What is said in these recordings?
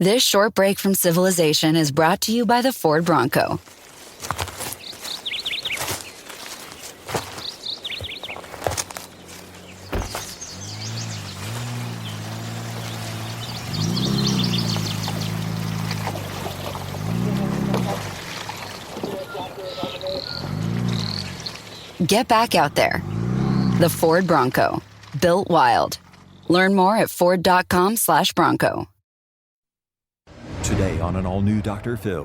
This short break from civilization is brought to you by the Ford Bronco. Get back out there. The Ford Bronco, built wild. Learn more at ford.com/Bronco. Today on an all-new Dr. Phil,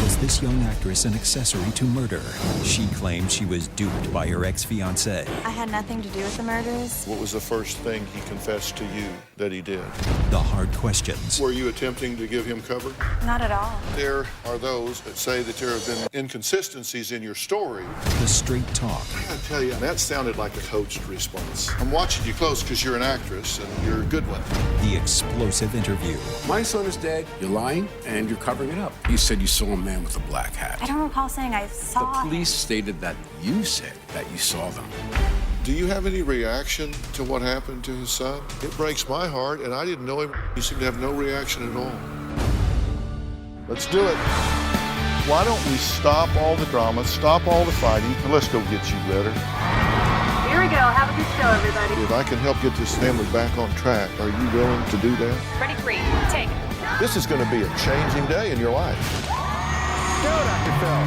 was this young actress an accessory to murder? She claimed she was duped by her ex-fiancé. I had nothing to do with the murders. What was the first thing he confessed to you that he did? The hard questions. Were you attempting to give him cover? Not at all. There are those that say that there have been inconsistencies in your story. The straight talk. I gotta tell you, that sounded like a coached response. I'm watching you close because you're an actress and you're a good one. The explosive interview. My son is dead. You're lying and you're covering it up. You said you saw a man with a black hat. I don't recall saying I saw. The police stated that you said that you saw them. Do you have any reaction to what happened to his son? It breaks my heart, and I didn't know him. He seemed to have no reaction at all. Let's do it. Why don't we stop all the drama, stop all the fighting, and let's go get you better. Here we go. Have a good show, everybody. If I can help get this family back on track, are you willing to do that? Ready, free. Take. This is going to be a changing day in your life. Go, Dr. Phil.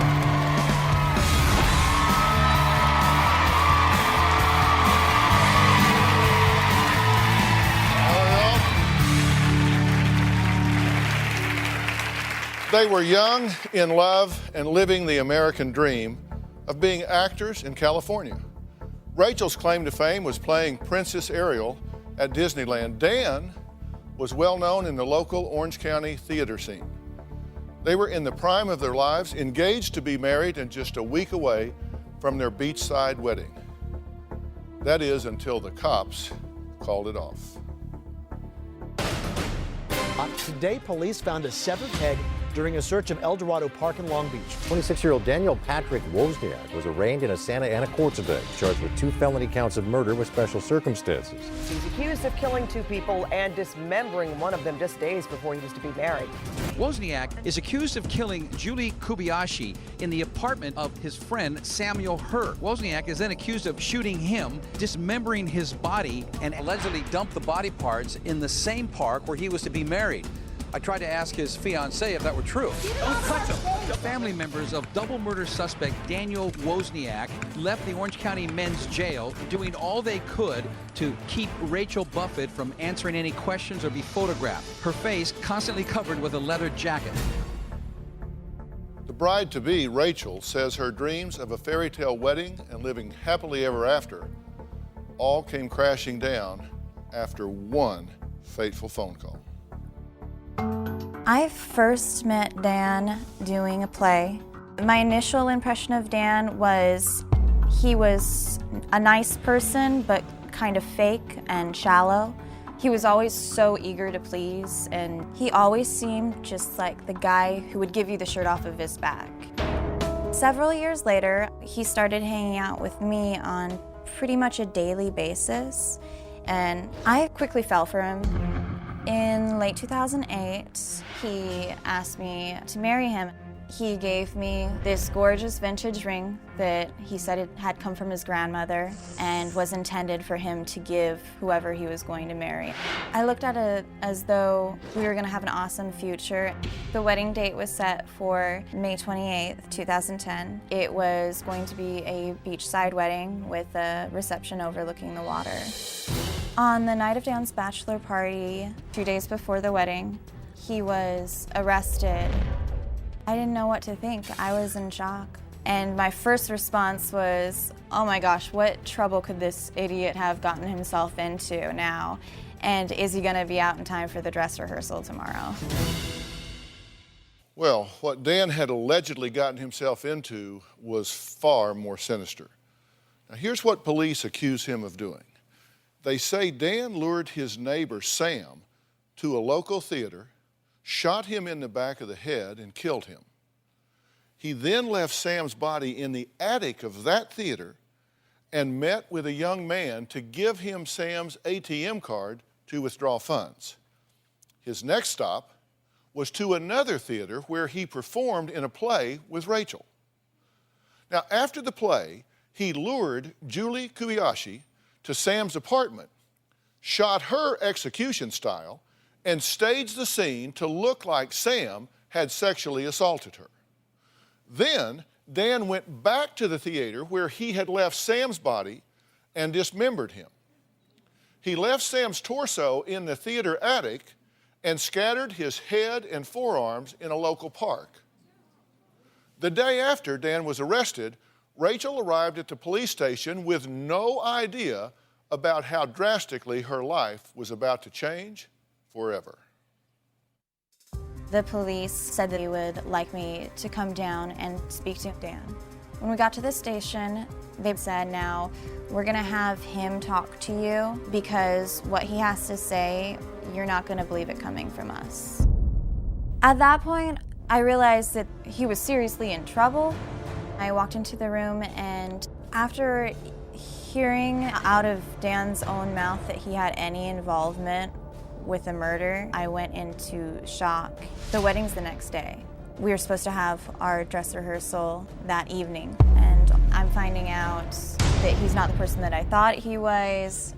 They were young, in love, and living the American dream of being actors in California. Rachel's claim to fame was playing Princess Ariel at Disneyland. Dan was well known in the local Orange County theater scene. They were in the prime of their lives, engaged to be married, and just a week away from their beachside wedding. That is, until the cops called it off. Today, police found a severed head during a search of El Dorado Park in Long Beach. 26-year-old Daniel Patrick Wozniak was arraigned in a Santa Ana court today, charged with 2 felony counts of murder with special circumstances. He's accused of killing 2 people and dismembering one of them just days before he was to be married. Wozniak is accused of killing Juri Kibuishi in the apartment of his friend Samuel Herr. Wozniak is then accused of shooting him, dismembering his body, and allegedly dumped the body parts in the same park where he was to be married. I tried to ask his fiancée if that were true. Don't touch him. Family members of double murder suspect Daniel Wozniak left the Orange County Men's Jail doing all they could to keep Rachel Buffett from answering any questions or be photographed. Her face constantly covered with a leather jacket. The bride-to-be, Rachel, says her dreams of a fairy tale wedding and living happily ever after all came crashing down after one fateful phone call. I first met Dan doing a play. My initial impression of Dan was he was a nice person, but kind of fake and shallow. He was always so eager to please, and he always seemed just like the guy who would give you the shirt off of his back. Several years later, he started hanging out with me on pretty much a daily basis, and I quickly fell for him. In late 2008, he asked me to marry him. He gave me this gorgeous vintage ring that he said it had come from his grandmother and was intended for him to give whoever he was going to marry. I looked at it as though we were going to have an awesome future. The wedding date was set for May 28th, 2010. It was going to be a beachside wedding with a reception overlooking the water. On the night of Dan's bachelor party, 2 days before the wedding, he was arrested. I didn't know what to think. I was in shock. And my first response was, oh my gosh, what trouble could this idiot have gotten himself into now? And is he gonna be out in time for the dress rehearsal tomorrow? Well, what Dan had allegedly gotten himself into was far more sinister. Now, here's what police accuse him of doing. They say Dan lured his neighbor, Sam, to a local theater, shot him in the back of the head, and killed him. He then left Sam's body in the attic of that theater and met with a young man to give him Sam's ATM card to withdraw funds. His next stop was to another theater where he performed in a play with Rachel. Now, after the play, he lured Juri Kibuishi to Sam's apartment, shot her execution style, and staged the scene to look like Sam had sexually assaulted her. Then, Dan went back to the theater where he had left Sam's body and dismembered him. He left Sam's torso in the theater attic and scattered his head and forearms in a local park. The day after Dan was arrested, Rachel arrived at the police station with no idea about how drastically her life was about to change forever. The police said that they would like me to come down and speak to Dan. When we got to the station, they said, now, we're gonna have him talk to you because what he has to say, you're not gonna believe it coming from us. At that point, I realized that he was seriously in trouble. I walked into the room, and after hearing out of Dan's own mouth that he had any involvement with the murder, I went into shock. The wedding's the next day. We were supposed to have our dress rehearsal that evening, and I'm finding out that he's not the person that I thought he was.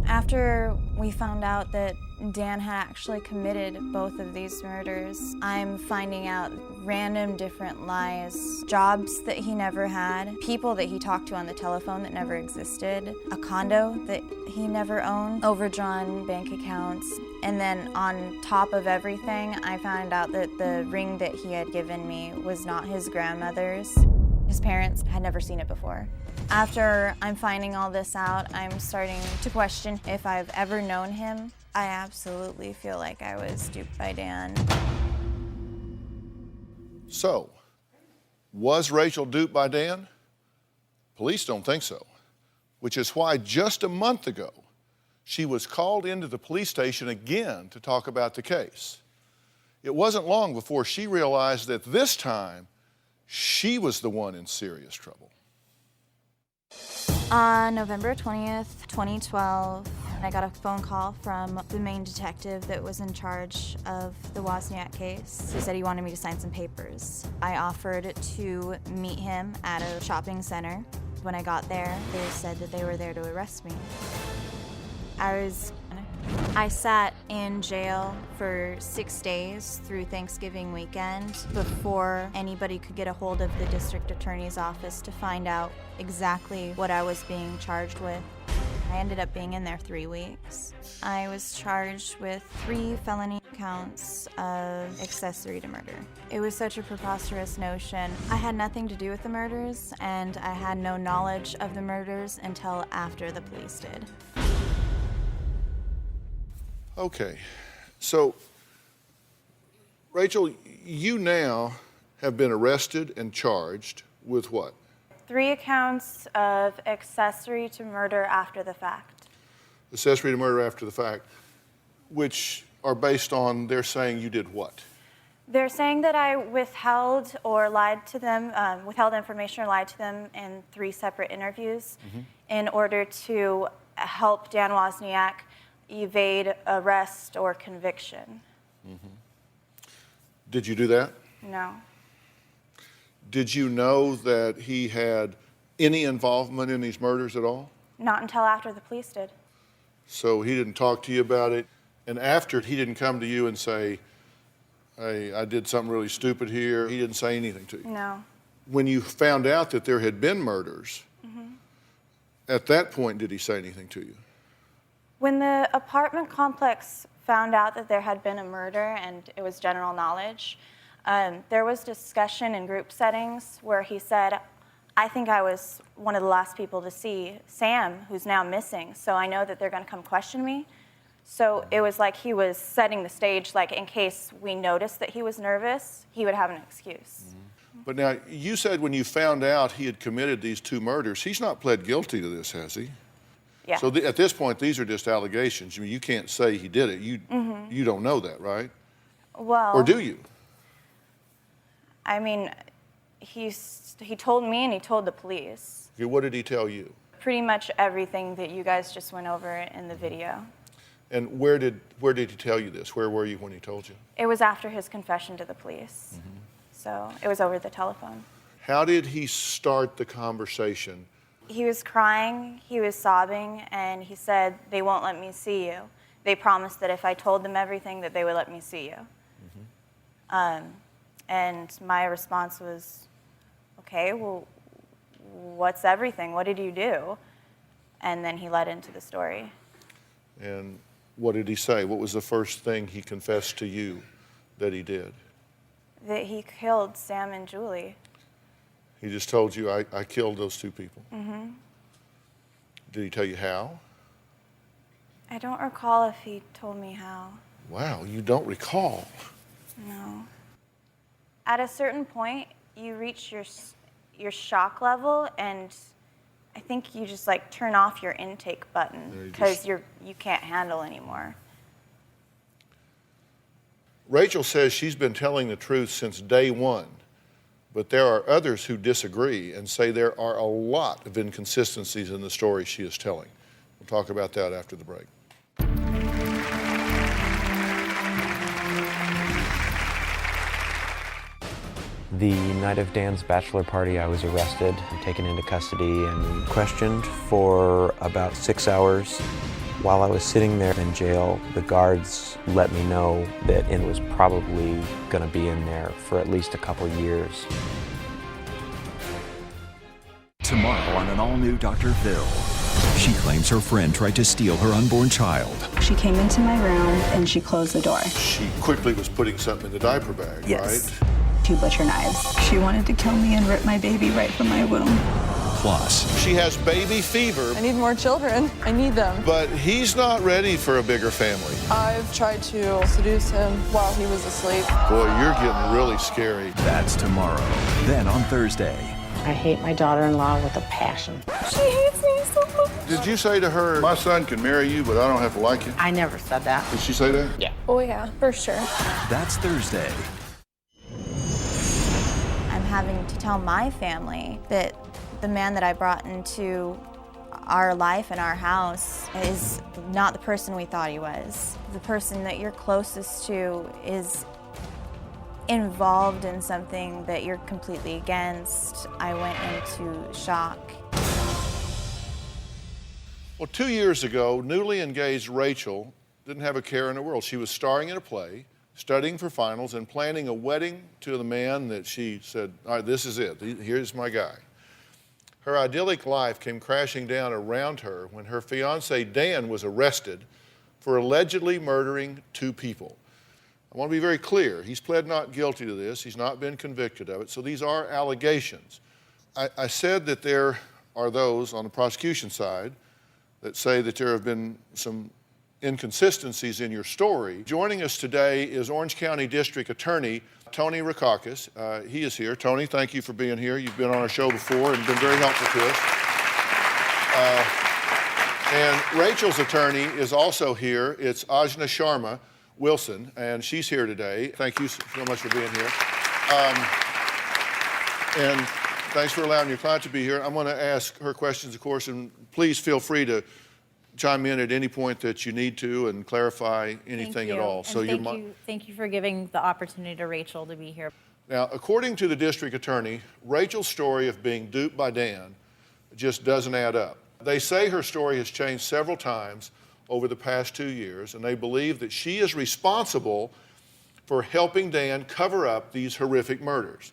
After we found out that Dan had actually committed both of these murders, I'm finding out random different lies, jobs that he never had, people that he talked to on the telephone that never existed, a condo that he never owned, overdrawn bank accounts, and then on top of everything, I found out that the ring that he had given me was not his grandmother's. His parents had never seen it before. After I'm finding all this out, I'm starting to question if I've ever known him. I absolutely feel like I was duped by Dan. So, was Rachel duped by Dan? Police don't think so, which is why just a month ago, she was called into the police station again to talk about the case. It wasn't long before she realized that this time, she was the one in serious trouble. On November 20th, 2012, I got a phone call from the main detective that was in charge of the Wozniak case. He said he wanted me to sign some papers. I offered to meet him at a shopping center. When I got there, they said that they were there to arrest me. I sat in jail for 6 days through Thanksgiving weekend before anybody could get a hold of the district attorney's office to find out exactly what I was being charged with. I ended up being in there 3 weeks. I was charged with 3 felony counts of accessory to murder. It was such a preposterous notion. I had nothing to do with the murders, and I had no knowledge of the murders until after the police did. Okay, so Rachel, you now have been arrested and charged with what? 3 counts of accessory to murder after the fact. Accessory to murder after the fact, which are based on their saying you did what? They're saying that I withheld or lied to them, withheld information or lied to them in 3 separate interviews in order to help Dan Wozniak evade arrest or conviction. Did you do that? No. Did you know that he had any involvement in these murders at all? Not until after the police did. So he didn't talk to you about it, and after he didn't come to you and say, hey, I did something really stupid here, he didn't say anything to you? No. When you found out that there had been murders, at that point did he say anything to you? When the apartment complex found out that there had been a murder and it was general knowledge, there was discussion in group settings where he said, I think I was one of the last people to see Sam, who's now missing, so I know that they're going to come question me. So it was like he was setting the stage, like in case we noticed that he was nervous, he would have an excuse. But now, you said when you found out he had committed these 2 murders, he's not pled guilty to this, has he? Yeah. So at this point, these are just allegations. I mean, you can't say he did it. You don't know that, right? Well, or do you? I mean, he told me and he told the police. Okay, what did he tell you? Pretty much everything that you guys just went over in the video. And where did he tell you this? Where were you when he told you? It was after his confession to the police. So it was over the telephone. How did he start the conversation? He was crying, he was sobbing, and he said, "They won't let me see you. They promised that if I told them everything that they would let me see you." And my response was, "Okay, well, what's everything? What did you do?" And then he led into the story. And what did he say? What was the first thing he confessed to you that he did? That he killed Sam and Julie. He just told you, I killed those two people. Did he tell you how? I don't recall if he told me how. Wow, you don't recall. No. At a certain point, you reach your shock level, and I think you just like turn off your intake button because you can't handle anymore. Rachel says she's been telling the truth since day one, but there are others who disagree and say there are a lot of inconsistencies in the story she is telling. We'll talk about that after the break. The night of Dan's bachelor party, I was arrested and taken into custody and questioned for about 6 hours. While I was sitting there in jail, the guards let me know that it was probably going to be in there for at least a couple years. Tomorrow on an all-new Dr. Phil. She claims her friend tried to steal her unborn child. She came into my room and she closed the door. She quickly was putting something in the diaper bag, right? 2 butcher knives. She wanted to kill me and rip my baby right from my womb. Plus, she has baby fever. I need more children. I need them. But he's not ready for a bigger family. I've tried to seduce him while he was asleep. Boy, you're getting really scary. That's tomorrow. Then on Thursday. I hate my daughter-in-law with a passion. She hates me so much. Did you say to her, my son can marry you, but I don't have to like you? I never said that. Did she say that? Yeah. Oh yeah, for sure. That's Thursday. I'm having to tell my family that the man that I brought into our life and our house is not the person we thought he was. The person that you're closest to is involved in something that you're completely against. I went into shock. Well, 2 years ago, newly engaged Rachel didn't have a care in the world. She was starring in a play, studying for finals, and planning a wedding to the man that she said, all right, this is it. Here's my guy. Her idyllic life came crashing down around her when her fiancé, Dan, was arrested for allegedly murdering 2 people. I want to be very clear. He's pled not guilty to this. He's not been convicted of it. So these are allegations. I said that there are those on the prosecution side that say that there have been some inconsistencies in your story. Joining us today is Orange County District Attorney Tony Rackauckas. He is here. Tony, thank you for being here. You've been on our show before and been very helpful to us. And Rachel's attorney is also here. It's Ajna Sharma Wilson, and she's here today. Thank you so much for being here. And thanks for allowing your client to be here. I'm going to ask her questions, of course, and please feel free to chime in at any point that you need to and clarify anything at all. So thank you for giving the opportunity to Rachel to be here. Now, according to the district attorney, Rachel's story of being duped by Dan just doesn't add up. They say her story has changed several times over the past 2 years, and they believe that she is responsible for helping Dan cover up these horrific murders.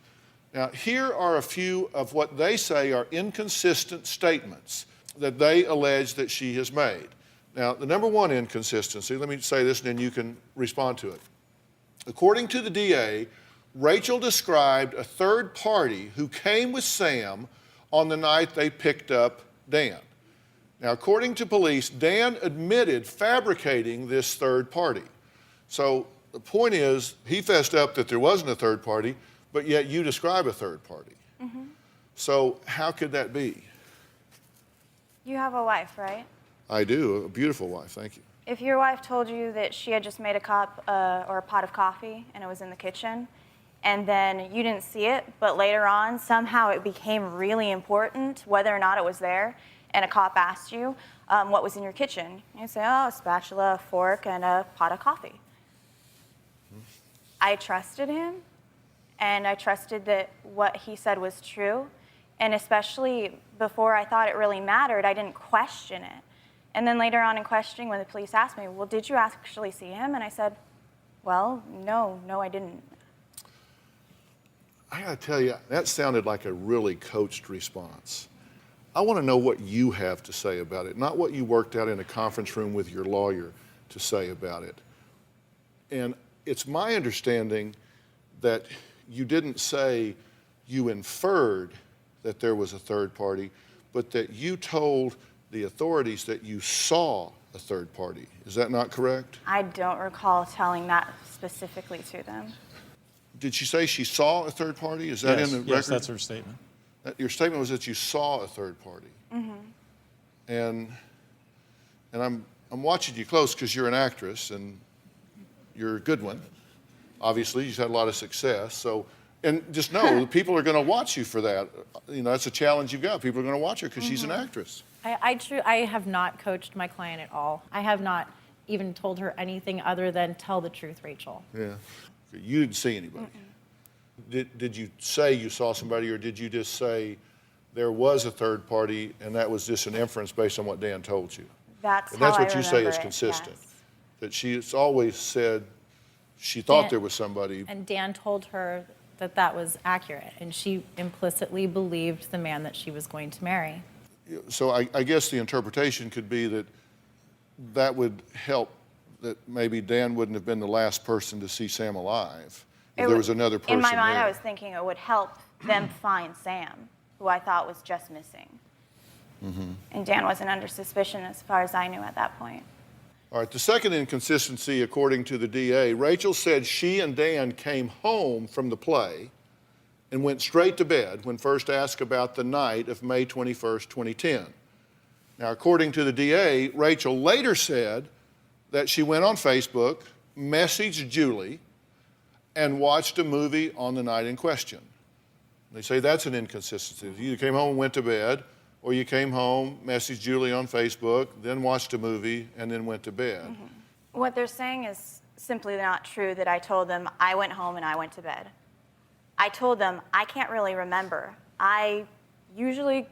Now, here are a few of what they say are inconsistent statements that they allege that she has made. Now, the number one inconsistency, let me say this and then you can respond to it. According to the DA, Rachel described a third party who came with Sam on the night they picked up Dan. Now, according to police, Dan admitted fabricating this third party. So the point is, he fessed up that there wasn't a third party, but yet you describe a third party. So how could that be? You have a wife, right? I do, a beautiful wife, thank you. If your wife told you that she had just made a cup or a pot of coffee and it was in the kitchen, and then you didn't see it, but later on somehow it became really important whether or not it was there, and a cop asked you what was in your kitchen, you say, oh, a spatula, a fork, and a pot of coffee. I trusted him, and I trusted that what he said was true, and especially before I thought it really mattered, I didn't question it. And then later on in questioning, when the police asked me, well, did you actually see him? And I said, well, no, I didn't. I gotta tell you, that sounded like a really coached response. I wanna know what you have to say about it, not what you worked out in a conference room with your lawyer to say about it. And it's my understanding that you didn't say you inferred that there was a third party, but that you told the authorities that you saw a third party. Is that not correct? I don't recall telling that specifically to them. Did she say she saw a third party? Is that in the record? Yes, that's her statement. Your statement was that you saw a third party. Mm-hmm. And I'm watching you close because you're an actress and you're a good one. Obviously, you've had a lot of success. So, and just know, people are going to watch you for that. You know, that's a challenge you've got. People are going to watch her because she's an actress. I have not coached my client at all. I have not even told her anything other than tell the truth, Rachel. Yeah. You didn't see anybody. Did you say you saw somebody, or did you just say there was a third party and that was just an inference based on what Dan told you? That's and that's how what I you say remember is it, consistent. yes. That she's always said she thought there was somebody. And Dan told her that that was accurate, and she implicitly believed the man that she was going to marry. So I guess the interpretation could be that that would help, that maybe Dan wouldn't have been the last person to see Sam alive if there was another person in my mind, there. I was thinking it would help them find Sam, who I thought was just missing. Mm-hmm. And Dan wasn't under suspicion as far as I knew at that point. All right, the second inconsistency, according to the DA, Rachel said she and Dan came home from the play and went straight to bed when first asked about the night of May 21st, 2010. Now, according to the DA, Rachel later said that she went on Facebook, messaged Julie, and watched a movie on the night in question. They say that's an inconsistency. You either came home and went to bed, or you came home, messaged Julie on Facebook, then watched a movie, and then went to bed. Mm-hmm. What they're saying is simply not true, that I told them I went home and I went to bed. I told them I can't really remember. I usually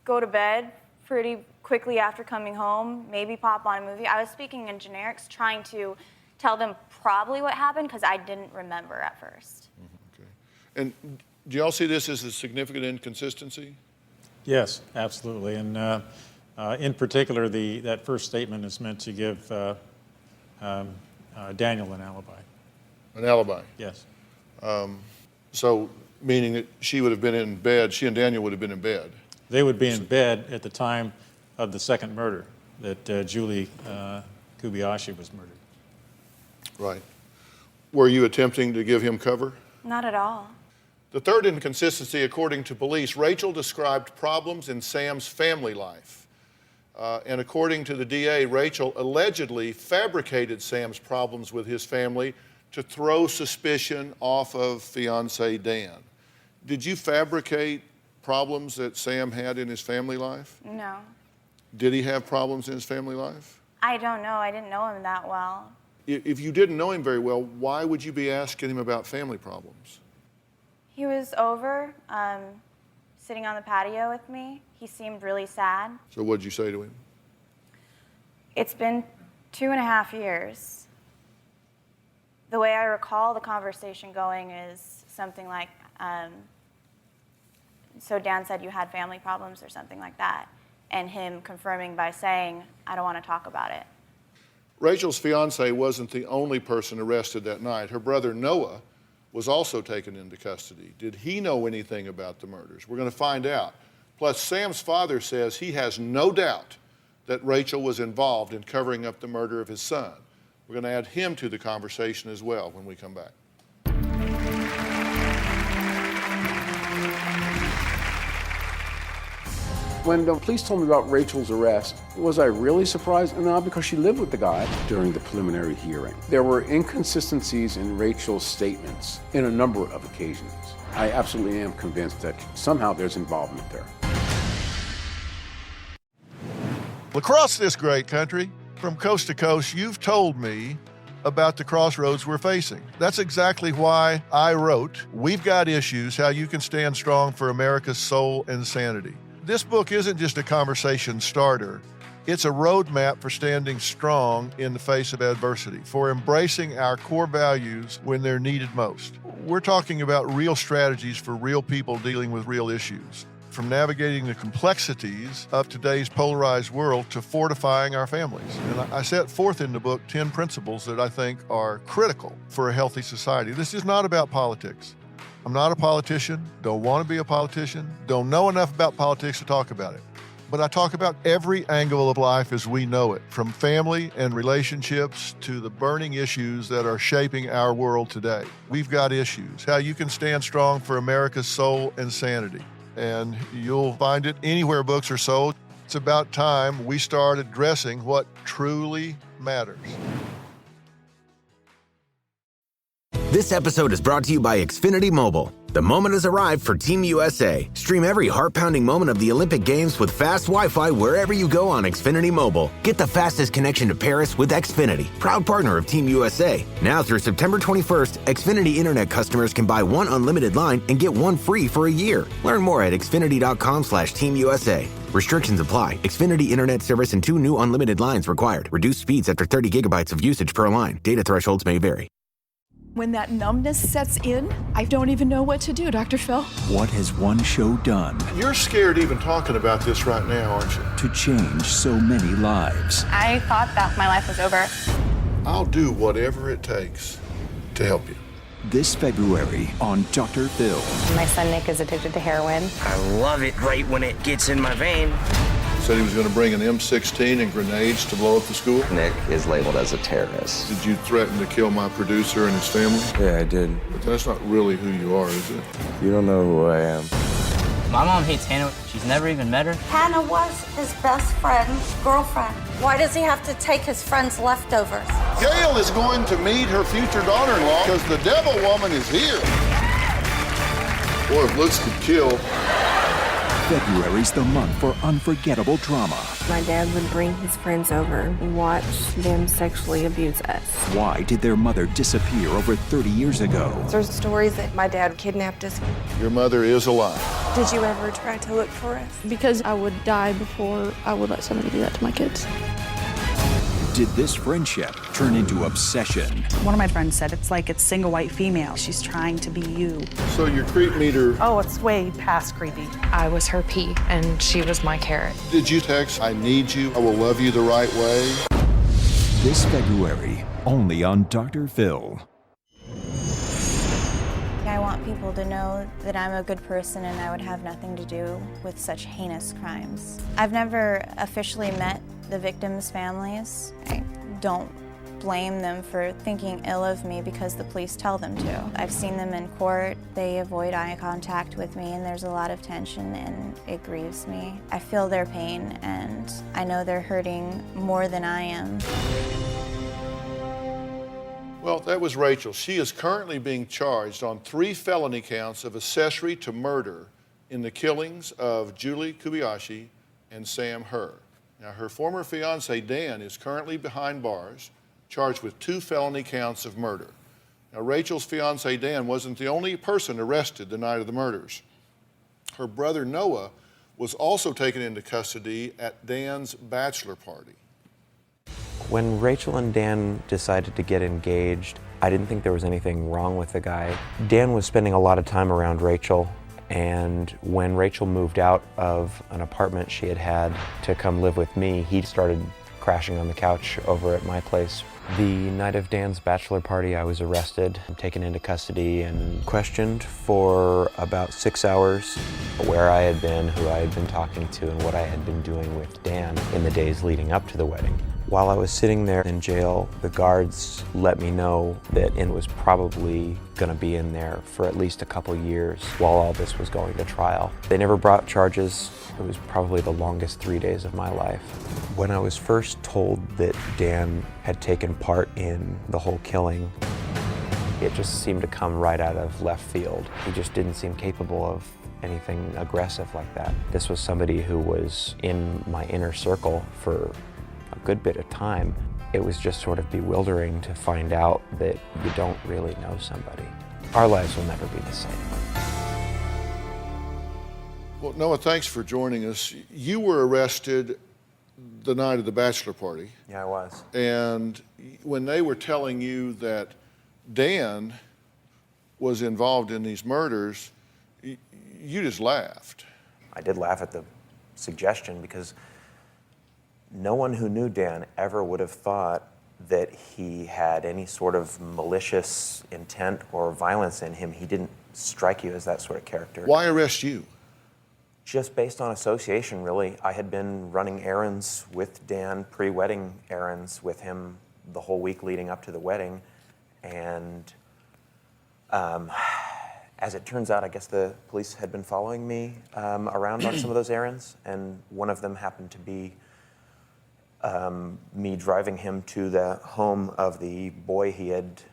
go to bed pretty quickly after coming home, maybe pop on a movie. I was speaking in generics, trying to tell them probably what happened because I didn't remember at first. Mm-hmm. Okay. And do y'all see this as a significant inconsistency? Yes, absolutely. And in particular, that first statement is meant to give Daniel an alibi. An alibi? Yes. So, meaning that she would have been in bed, she and Daniel would have been in bed? They would be in bed at the time of the second murder, that Julie Kibuishi was murdered. Right. Were you attempting to give him cover? Not at all. The third inconsistency, according to police, Rachel described problems in Sam's family life. And according to the DA, Rachel allegedly fabricated Sam's problems with his family to throw suspicion off of fiancé Dan. Did you fabricate problems that Sam had in his family life? No. Did he have problems in his family life? I don't know. I didn't know him that well. If you didn't know him very well, why would you be asking him about family problems? He was over, sitting on the patio with me. He seemed really sad. So what did you say to him? It's been 2.5 years. The way I recall the conversation going is something like, so Dan said you had family problems or something like that, and him confirming by saying, I don't want to talk about it. Rachel's fiancé wasn't the only person arrested that night. Her brother Noah was also taken into custody. Did he know anything about the murders? We're going to find out. Plus, Sam's father says he has no doubt that Rachel was involved in covering up the murder of his son. We're going to add him to the conversation as well when we come back. When the police told me about Rachel's arrest, was I really surprised? No, because she lived with the guy. During the preliminary hearing, there were inconsistencies in Rachel's statements in a number of occasions. I absolutely am convinced that somehow there's involvement there. Across this great country, from coast to coast, you've told me about the crossroads we're facing. That's exactly why I wrote We've Got Issues, How You Can Stand Strong for America's Soul and Sanity. This book isn't just a conversation starter. It's a roadmap for standing strong in the face of adversity, for embracing our core values when they're needed most. We're talking about real strategies for real people dealing with real issues, from navigating the complexities of today's polarized world to fortifying our families. And I set forth in the book 10 principles that I think are critical for a healthy society. This is not about politics. I'm not a politician, don't want to be a politician, don't know enough about politics to talk about it. But I talk about every angle of life as we know it, from family and relationships to the burning issues that are shaping our world today. We've got issues, how you can stand strong for America's soul and sanity. And you'll find it anywhere books are sold. It's about time we start addressing what truly matters. This episode is brought to you by Xfinity Mobile. The moment has arrived for Team USA. Stream every heart-pounding moment of the Olympic Games with fast Wi-Fi wherever you go on Xfinity Mobile. Get the fastest connection to Paris with Xfinity, proud partner of Team USA. Now through September 21st, Xfinity Internet customers can buy one unlimited line and get one free for a year. Learn more at xfinity.com/teamusa. Restrictions apply. Xfinity Internet service and 2 new unlimited lines required. Reduced speeds after 30 gigabytes of usage per line. Data thresholds may vary. When that numbness sets in, I don't even know what to do, Dr. Phil. What has one show done You're scared even talking about this right now, aren't you? to change so many lives? I thought that my life was over. I'll do whatever it takes to help you. This February on Dr. Phil. My son Nick is addicted to heroin. I love it right when it gets in my vein. Said he was going to bring an M16 and grenades to blow up the school. Nick is labeled as a terrorist. Did you threaten to kill my producer and his family? Yeah, I did. But that's not really who you are, is it? You don't know who I am. My mom hates Hannah. She's never even met her. Hannah was his best friend's girlfriend. Why does he have to take his friend's leftovers? Gail is going to meet her future daughter-in-law because the devil woman is here. Boy, if looks could kill. February's the month for unforgettable drama. My dad would bring his friends over and watch them sexually abuse us. Why did their mother disappear over 30 years ago? There's stories that my dad kidnapped us. Your mother is alive. Did you ever try to look for us? Because I would die before I would let somebody do that to my kids. Did this friendship turn into obsession? One of my friends said it's like it's single white female. She's trying to be you. So your creep meter... Oh, it's way past creepy. I was her pea, and she was my carrot. Did you text, I need you, I will love you the right way? This February, only on Dr. Phil. I want people to know that I'm a good person and I would have nothing to do with such heinous crimes. I've never officially met the victims' families. I don't blame them for thinking ill of me because the police tell them to. I've seen them in court. They avoid eye contact with me and there's a lot of tension and it grieves me. I feel their pain and I know they're hurting more than I am. Well, that was Rachel. She is currently being charged on 3 felony counts of accessory to murder in the killings of Juri Kibuishi and Sam Herr. Now, her former fiancé, Dan, is currently behind bars, charged with 2 felony counts of murder. Now, Rachel's fiancé, Dan, wasn't the only person arrested the night of the murders. Her brother, Noah, was also taken into custody at Dan's bachelor party. When Rachel and Dan decided to get engaged, I didn't think there was anything wrong with the guy. Dan was spending a lot of time around Rachel, and when Rachel moved out of an apartment she had had to come live with me, he started crashing on the couch over at my place. The night of Dan's bachelor party, I was arrested, taken into custody, and questioned for about 6 hours where I had been, who I had been talking to, and what I had been doing with Dan in the days leading up to the wedding. While I was sitting there in jail, the guards let me know that it was probably going to be in there for at least a couple years while all this was going to trial. They never brought charges. It was probably the longest 3 days of my life. When I was first told that Dan had taken part in the whole killing, it just seemed to come right out of left field. He just didn't seem capable of anything aggressive like that. This was somebody who was in my inner circle for a good bit of time. It was just sort of bewildering to find out that you don't really know somebody. Our lives will never be the same. Well, Noah, thanks for joining us. You were arrested the night of the bachelor party. Yeah, I was. And when they were telling you that Dan was involved in these murders, you just laughed. I did laugh at the suggestion because no one who knew Dan ever would have thought that he had any sort of malicious intent or violence in him. He didn't strike you as that sort of character. Why arrest you? Just based on association, really. I had been running errands with Dan, pre-wedding errands with him the whole week leading up to the wedding. And as it turns out, I guess the police had been following me around on some of those errands, and one of them happened to be me driving him to the home of the boy he had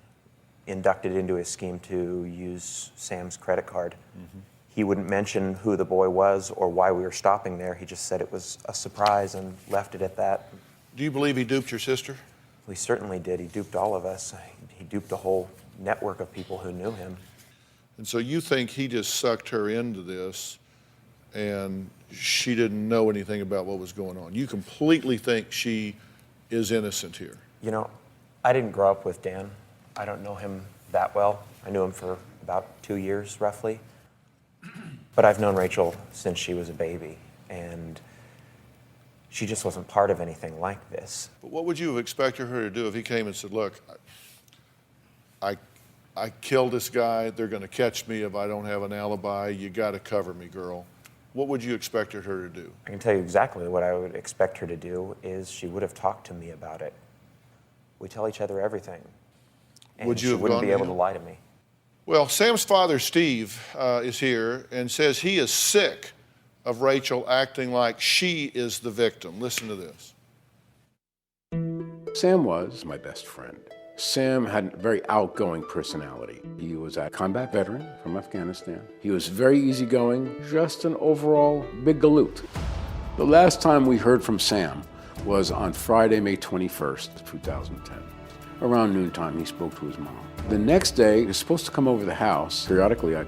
inducted into his scheme to use Sam's credit card. Mm-hmm. He wouldn't mention who the boy was or why we were stopping there. He just said it was a surprise and left it at that. Do you believe he duped your sister? He certainly did. He duped all of us. He duped a whole network of people who knew him. And so you think he just sucked her into this and she didn't know anything about what was going on? You completely think she is innocent here? You know, I didn't grow up with Dan. I don't know him that well. I knew him for about 2 years, roughly. But I've known Rachel since she was a baby, and she just wasn't part of anything like this. But what would you have expected her to do if he came and said, look, I killed this guy, they're gonna catch me if I don't have an alibi, you gotta cover me, girl. What would you expect her to do? I can tell you exactly what I would expect her to do is she would have talked to me about it. We tell each other everything. And Would you she have wouldn't gone be to able him? to lie to me. Well, Sam's father, Steve, is here and says he is sick of Rachel acting like she is the victim. Listen to this. Sam was my best friend. Sam had a very outgoing personality. He was a combat veteran from Afghanistan. He was very easygoing, just an overall big galoot. The last time we heard from Sam was on Friday, May 21st, 2010. Around noontime, he spoke to his mom. The next day, he was supposed to come over the house. Periodically, I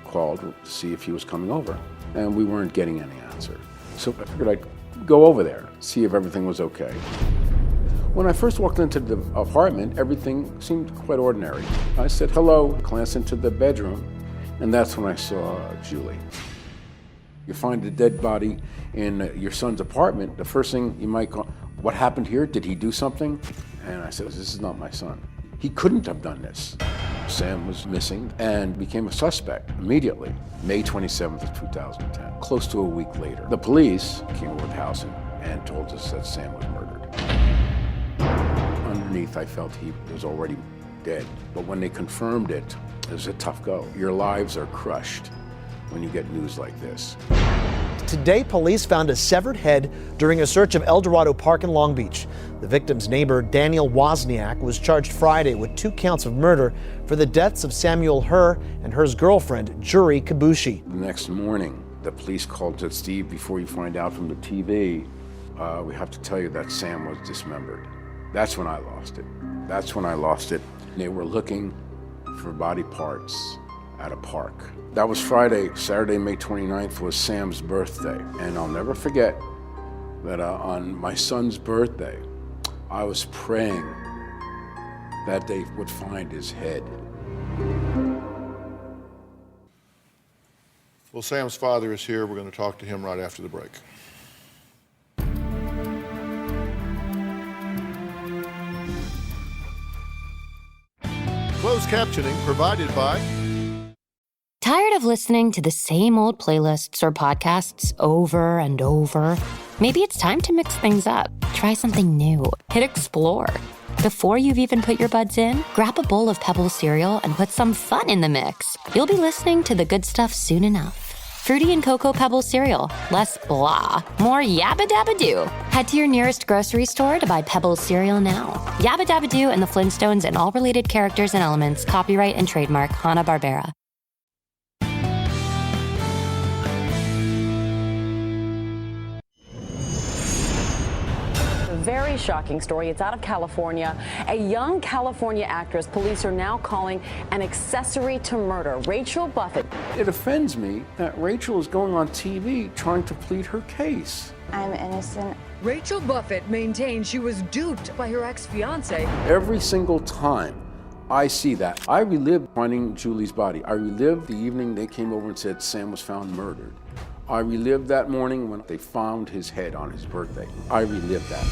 called to see if he was coming over, and we weren't getting any answer. So I figured I'd go over there, see if everything was okay. When I first walked into the apartment, everything seemed quite ordinary. I said hello, glanced into the bedroom, and that's when I saw Julie. You find a dead body in your son's apartment, the first thing you might go, what happened here? Did he do something? And I said, this is not my son. He couldn't have done this. Sam was missing and became a suspect immediately, May 27th of 2010, close to a week later. The police came over the house and told us that Sam was murdered. Underneath, I felt he was already dead. But when they confirmed it, it was a tough go. Your lives are crushed when you get news like this. Today, police found a severed head during a search of El Dorado Park in Long Beach. The victim's neighbor, Daniel Wozniak, was charged Friday with 2 counts of murder for the deaths of Samuel Herr and Herr's girlfriend, Juri Kibuishi. The next morning, the police called to Steve, before you find out from the TV, we have to tell you that Sam was dismembered. That's when I lost it. That's when I lost it. They were looking for body parts at a park. That was Friday. Saturday, May 29th was Sam's birthday. And I'll never forget that on my son's birthday, I was praying that they would find his head. Well, Sam's father is here. We're going to talk to him right after the break. Closed captioning provided by... Tired of listening to the same old playlists or podcasts over and over? Maybe it's time to mix things up. Try something new. Hit explore. Before you've even put your buds in, grab a bowl of Pebble cereal and put some fun in the mix. You'll be listening to the good stuff soon enough. Fruity and Cocoa Pebble cereal. Less blah, more yabba dabba doo. Head to your nearest grocery store to buy Pebble cereal now. Yabba dabba doo and the Flintstones and all related characters and elements. Copyright and trademark Hanna-Barbera. very shocking story. It's out of California. A young California actress police are now calling an accessory to murder. Rachel Buffett. It offends me that Rachel is going on TV trying to plead her case. I'm innocent. Rachel Buffett maintains she was duped by her ex-fiancé. Every single time I see that, I relive finding Julie's body. I relive the evening they came over and said Sam was found murdered. I relived that morning when they found his head on his birthday. I relived that.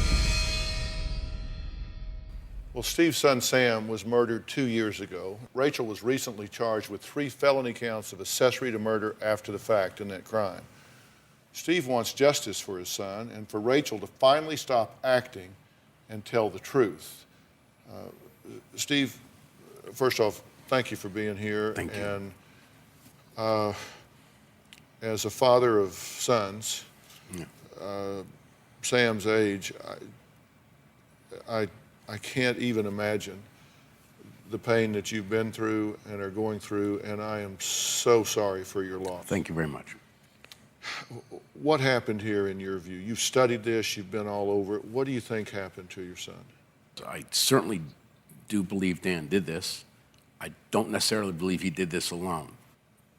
Well, Steve's son Sam was murdered 2 years ago. Rachel was recently charged with 3 felony counts of accessory to murder after the fact in that crime. Steve wants justice for his son and for Rachel to finally stop acting and tell the truth. Steve, first off, thank you for being here. Thank you. And as a father of sons, Sam's age, I can't even imagine the pain that you've been through and are going through, and I am so sorry for your loss. Thank you very much. What happened here in your view? You've studied this, you've been all over it. What do you think happened to your son? I certainly do believe Dan did this. I don't necessarily believe he did this alone.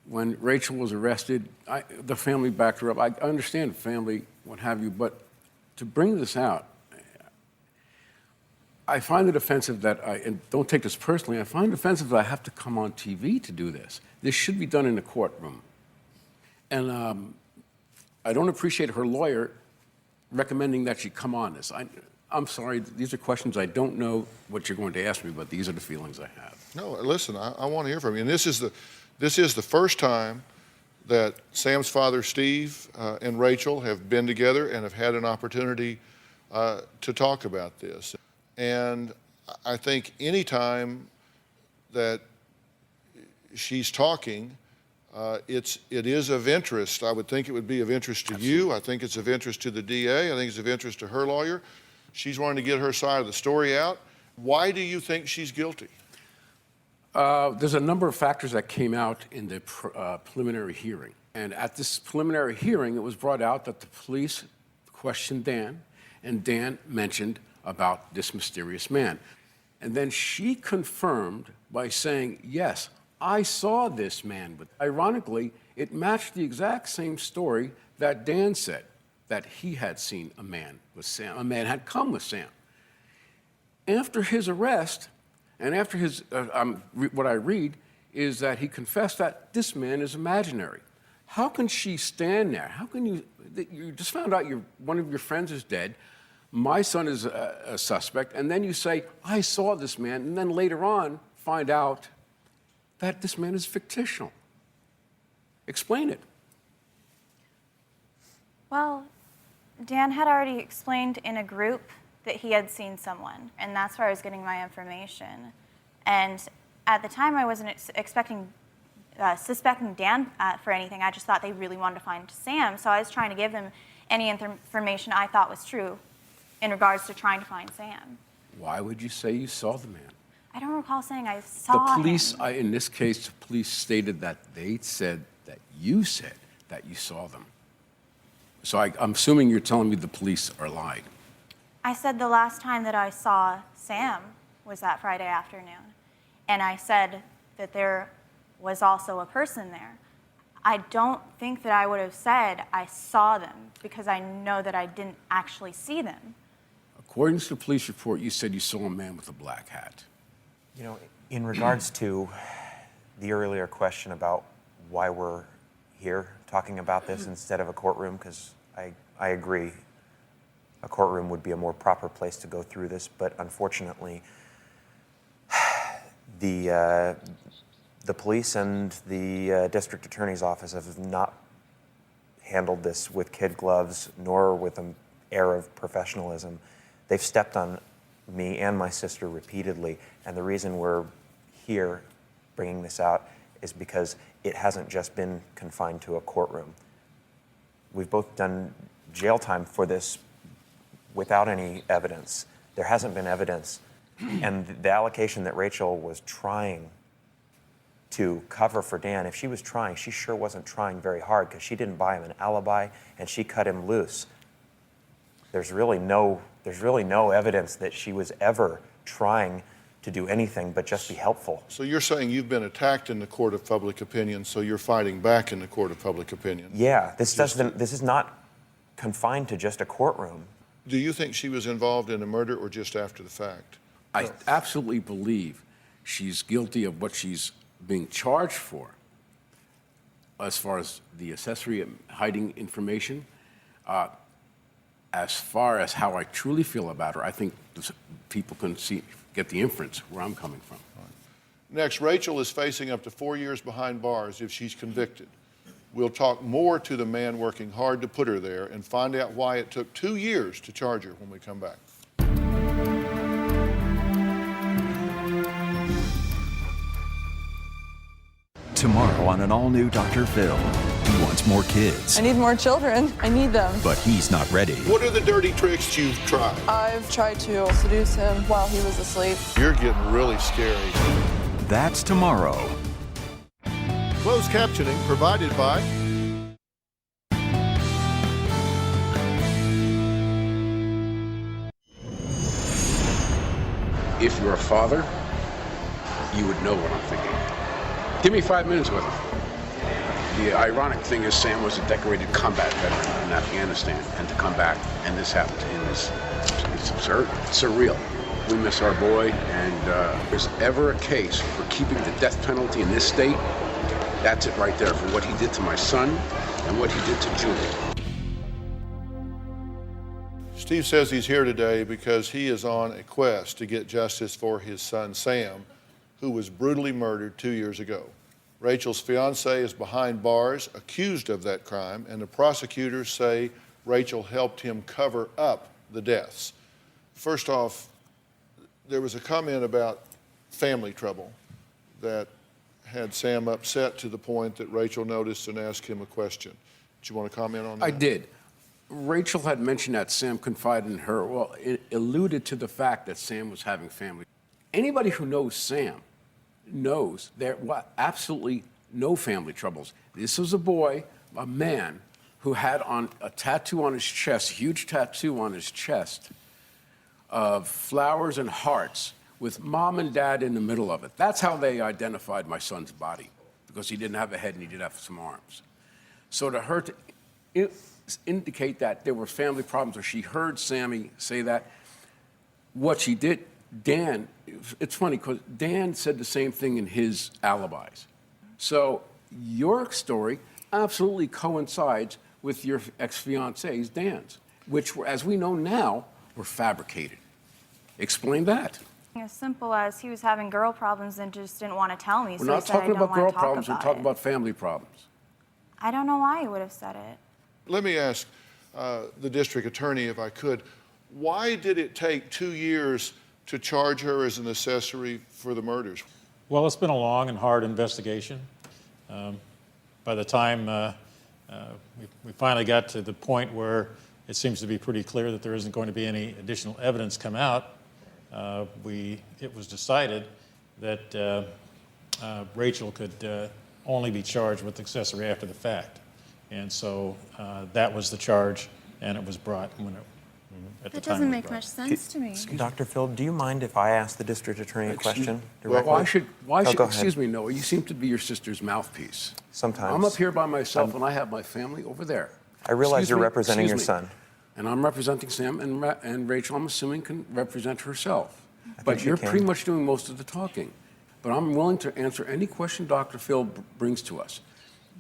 When Rachel was arrested, the family backed her up. I understand family, what have you, but to bring this out, I find it offensive that and don't take this personally, I find it offensive that I have to come on TV to do this. This should be done in a courtroom. And I don't appreciate her lawyer recommending that she come on this. I'm sorry, these are questions I don't know what you're going to ask me, but these are the feelings I have. No, listen, I want to hear from you. And this is the first time that Sam's father, Steve, and Rachel have been together and have had an opportunity to talk about this. And I think any time that she's talking, it is of interest. I would think it would be of interest to you. I think it's of interest to the DA. I think it's of interest to her lawyer. She's wanting to get her side of the story out. Why do you think she's guilty? There's a number of factors that came out in the preliminary hearing. And at this preliminary hearing, it was brought out that the police questioned Dan, and Dan mentioned about this mysterious man. And then she confirmed by saying, yes, I saw this man. But ironically, it matched the exact same story that Dan said, that he had seen a man with Sam. A man had come with Sam. After his arrest, and after his, what I read is that he confessed that this man is imaginary. How can she stand there? How can you just found out one of your friends is dead, my son is a suspect, and then you say, I saw this man, and then later on find out that this man is fictional. Explain it. Well, Dan had already explained in a group that he had seen someone, and that's where I was getting my information. And at the time, I wasn't suspecting Dan for anything. I just thought they really wanted to find Sam, so I was trying to give them any information I thought was true in regards to trying to find Sam. Why would you say you saw the man? I don't recall saying I saw The police, him. in this case, the police stated that they said that you saw them. So I'm assuming you're telling me the police are lying. I said the last time that I saw Sam was that Friday afternoon. And I said that there was also a person there. I don't think that I would have said I saw them because I know that I didn't actually see them. According to the police report, you said you saw a man with a black hat. You know, in regards to the earlier question about why we're here talking about this instead of a courtroom, because I agree, a courtroom would be a more proper place to go through this, but unfortunately, the police and the district attorney's office have not handled this with kid gloves, nor with an air of professionalism. They've stepped on me and my sister repeatedly, and the reason we're here bringing this out is because it hasn't just been confined to a courtroom. We've both done jail time for this without any evidence. There hasn't been evidence, and the allegation that Rachel was trying to cover for Dan, if she was trying, she sure wasn't trying very hard because she didn't buy him an alibi and she cut him loose. There's really no There's really no evidence that she was ever trying to do anything but just be helpful. So you're saying you've been attacked in the court of public opinion, so you're fighting back in the court of public opinion? Yeah, this is not confined to just a courtroom. Do you think she was involved in a murder or just after the fact? I absolutely believe she's guilty of what she's being charged for. As far as the accessory and hiding information, as far as how I truly feel about her, I think people can get the inference where I'm coming from. Next, Rachel is facing up to 4 years behind bars if she's convicted. We'll talk more to the man working hard to put her there and find out why it took 2 years to charge her when we come back. Tomorrow on an all-new Dr. Phil. He wants more kids, I need more children. I need them. but he's not ready. What are the dirty tricks you've tried? I've tried to seduce him while he was asleep. You're getting really scary. That's tomorrow. Closed captioning provided by If you're a father, you would know what I'm thinking. Give me 5 minutes with him. The ironic thing is Sam was a decorated combat veteran in Afghanistan, and to come back and this happened to him is it's absurd, it's surreal. We miss our boy, and if there's ever a case for keeping the death penalty in this state, that's it right there for what he did to my son and what he did to Juri. Steve says he's here today because he is on a quest to get justice for his son Sam, who was brutally murdered 2 years ago. Rachel's fiancé is behind bars, accused of that crime, and the prosecutors say Rachel helped him cover up the deaths. First off, there was a comment about family trouble that had Sam upset to the point that Rachel noticed and asked him a question. Do you want to comment on that? I did. Rachel had mentioned that Sam confided in her. Well, it alluded to the fact that Sam was having family. Anybody who knows Sam knows there were absolutely no family troubles. This was a boy, a man, who had on a tattoo on his chest, a huge tattoo on his chest, of flowers and hearts with mom and dad in the middle of it. That's how they identified my son's body, because he didn't have a head and he did have some arms. So to her to indicate that there were family problems, or she heard Sammy say that, what she did, Dan, it's funny because Dan said the same thing in his alibis. So your story absolutely coincides with your ex-fiance's, Dan's, which, as we know now, were fabricated. Explain that. As simple as he was having girl problems and just didn't want to tell me. We're not talking about girl problems, we're talking about family problems. I don't know why he would have said it. Let me ask the district attorney, if I could, why did it take 2 years to charge her as an accessory for the murders? Well, it's been a long and hard investigation. By the time we finally got to the point where it seems to be pretty clear that there isn't going to be any additional evidence come out, it was decided that Rachel could only be charged with accessory after the fact. And so that was the charge, and it was brought when at the time. That doesn't make much sense to me. Dr. Phil, do you mind if I ask the district attorney a question directly? Why should go excuse ahead. me, Noah, you seem to be your sister's mouthpiece. Sometimes. I'm up here by myself, and I have my family over there. I realize you're representing your son. And I'm representing Sam, and Rachel, I'm assuming, can represent herself. But she you're can. pretty much doing most of the talking. But I'm willing to answer any question Dr. Phil brings to us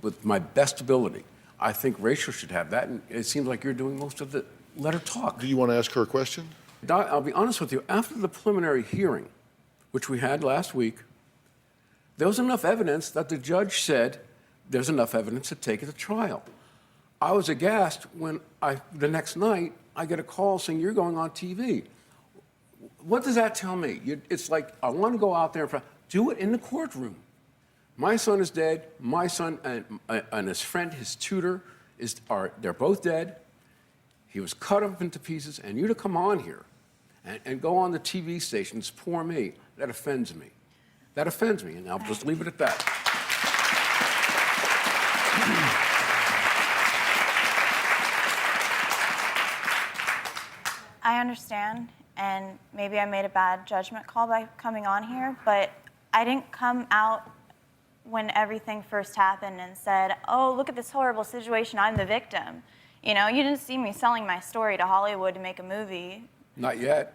with my best ability. I think Rachel should have that, and it seems like you're doing most of the let her talk. Do you want to ask her a question? I'll be honest with you. After the preliminary hearing, which we had last week, there was enough evidence that the judge said there's enough evidence to take it to trial. I was aghast when the next night I get a call saying you're going on TV. What does that tell me? It's like I want to go out there and do it in the courtroom. My son is dead. My son and his friend, his tutor, they're both dead. He was cut up into pieces, and you to come on here and go on the TV stations, poor me, that offends me. That offends me, and I'll just leave it at that. I I understand, and maybe I made a bad judgment call by coming on here, but I didn't come out when everything first happened and said, oh, look at this horrible situation, I'm the victim. You know, you didn't see me selling my story to Hollywood to make a movie. Not yet.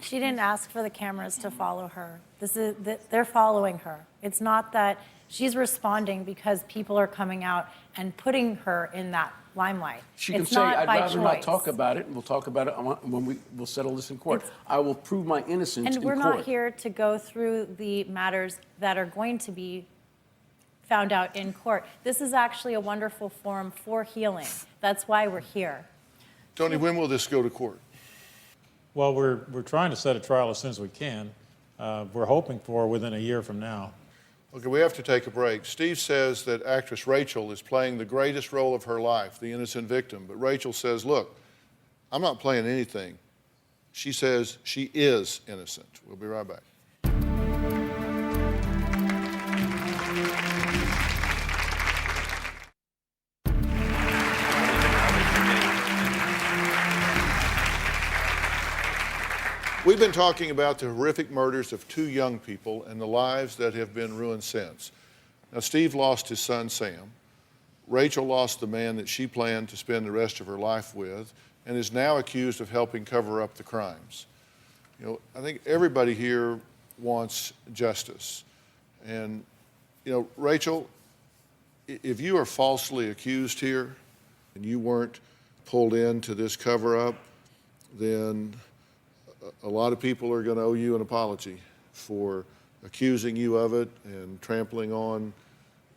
She didn't ask for the cameras to follow her. They're following her. It's not that she's responding because people are coming out and putting her in that limelight. She can it's say, not I'd by rather choice. not talk about it, and we'll talk about it when we'll settle this in court. I will prove my innocence in And we're court. not here to go through the matters that are going to be found out in court. This is actually a wonderful forum for healing. That's why we're here. Tony, when will this go to court? Well, we're trying to set a trial as soon as we can. We're hoping for within a year from now. Okay, we have to take a break. Steve says that actress Rachel is playing the greatest role of her life, the innocent victim. But Rachel says, look, I'm not playing anything. She says she is innocent. We'll be right back. We've been talking about the horrific murders of two young people and the lives that have been ruined since. Now, Steve lost his son, Sam. Rachel lost the man that she planned to spend the rest of her life with and is now accused of helping cover up the crimes. You know, I think everybody here wants justice. And, you know, Rachel, if you are falsely accused here and you weren't pulled into this cover-up, then a lot of people are going to owe you an apology for accusing you of it and trampling on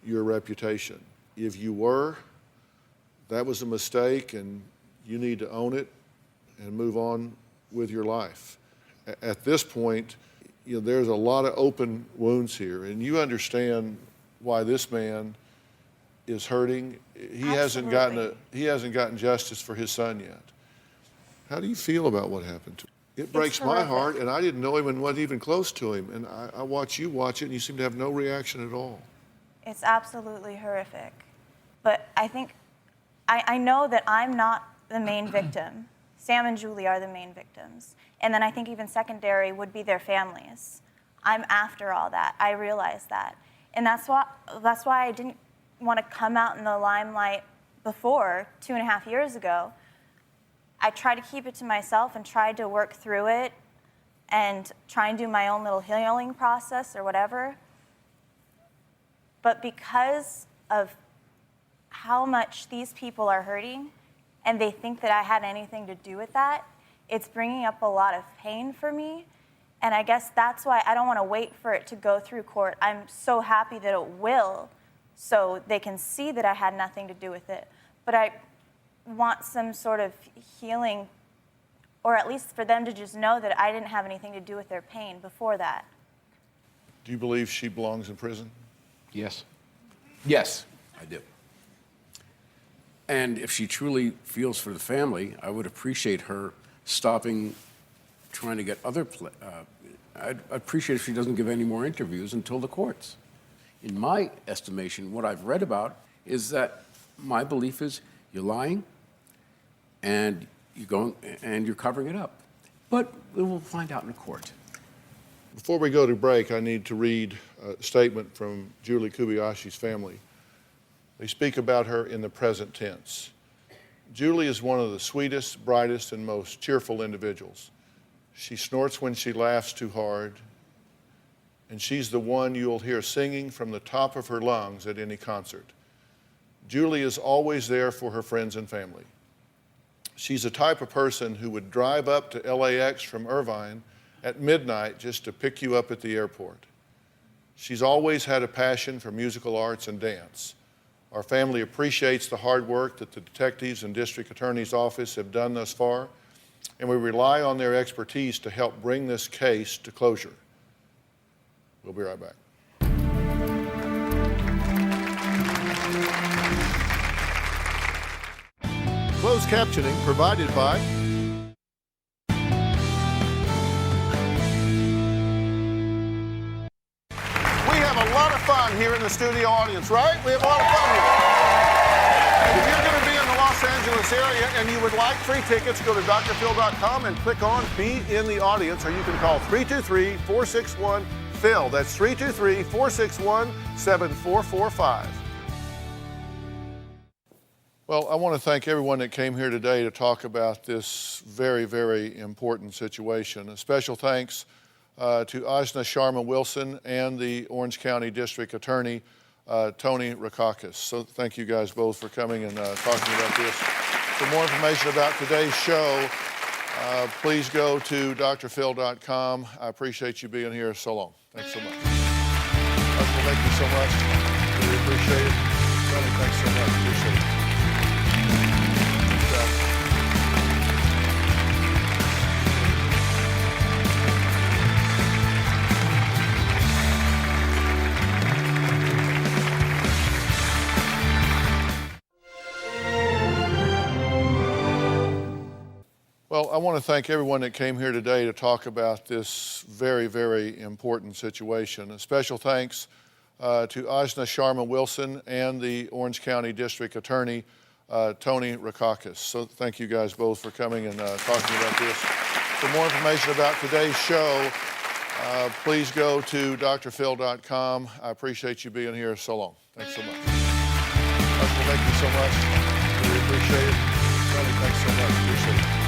your reputation. If you were, that was a mistake and you need to own it and move on with your life. At this point, you know, there's a lot of open wounds here, and you understand why this man is hurting. He hasn't gotten justice for his son yet. How do you feel about what happened to him? It breaks my heart, and I didn't know him and wasn't even close to him. And I watch you watch it, and you seem to have no reaction at all. It's absolutely horrific. But I think, I know that I'm not the main victim. Sam and Julie are the main victims. And then I think even secondary would be their families. I'm after all that. I realize that. And that's why I didn't want to come out in the limelight before, 2.5 years ago. I tried to keep it to myself and tried to work through it and try and do my own little healing process or whatever. But because of how much these people are hurting and they think that I had anything to do with that, it's bringing up a lot of pain for me. And I guess that's why I don't want to wait for it to go through court. I'm so happy that it will, so they can see that I had nothing to do with it. But I want some sort of healing, or at least for them to just know that I didn't have anything to do with their pain before that. Do you believe she belongs in prison? Yes. Yes, I do. And if she truly feels for the family, I would appreciate her stopping trying to get other I'd appreciate if she doesn't give any more interviews until the courts. In my estimation, what I've read about is that my belief is you're lying and you're covering it up. But we will find out in court. Before we go to break, I need to read a statement from Julie Kibuishi's family. They speak about her in the present tense. Julie is one of the sweetest, brightest, and most cheerful individuals. She snorts when she laughs too hard, and she's the one you'll hear singing from the top of her lungs at any concert. Julie is always there for her friends and family. She's the type of person who would drive up to LAX from Irvine at midnight just to pick you up at the airport. She's always had a passion for musical arts and dance. Our family appreciates the hard work that the detectives and district attorney's office have done thus far, and we rely on their expertise to help bring this case to closure. We'll be right back. Closed captioning provided by We have a lot of fun here in the studio audience, right? We have a lot of fun here. If you're going to be in the Los Los Angeles area and you would like free tickets, go to drphil.com and click on Be in the Audience, or you can call 323-461-PHIL. That's 323-461-7445. Well, I want to thank everyone that came here today to talk about this very, very important situation. A special thanks to Ajna Sharma Wilson and the Orange County District Attorney, Tony Rackauckas. So thank you guys both for coming and talking about this. For more information about today's show, please go to drphil.com. I appreciate you being here. So long. Thanks so much. Thank you so much. Really appreciate it. Tony, thanks so much. Appreciate it. Well, I want to thank everyone that came here today to talk about this very, very important situation. A special thanks to Ajna Sharma Wilson and the Orange County District Attorney, Tony Rackauckas. So thank you guys both for coming and talking about this. For more information about today's show, please go to drphil.com. I appreciate you being here. So long. Thanks so much. Thank you so much. Really appreciate it. Tony, thanks so much. Appreciate it.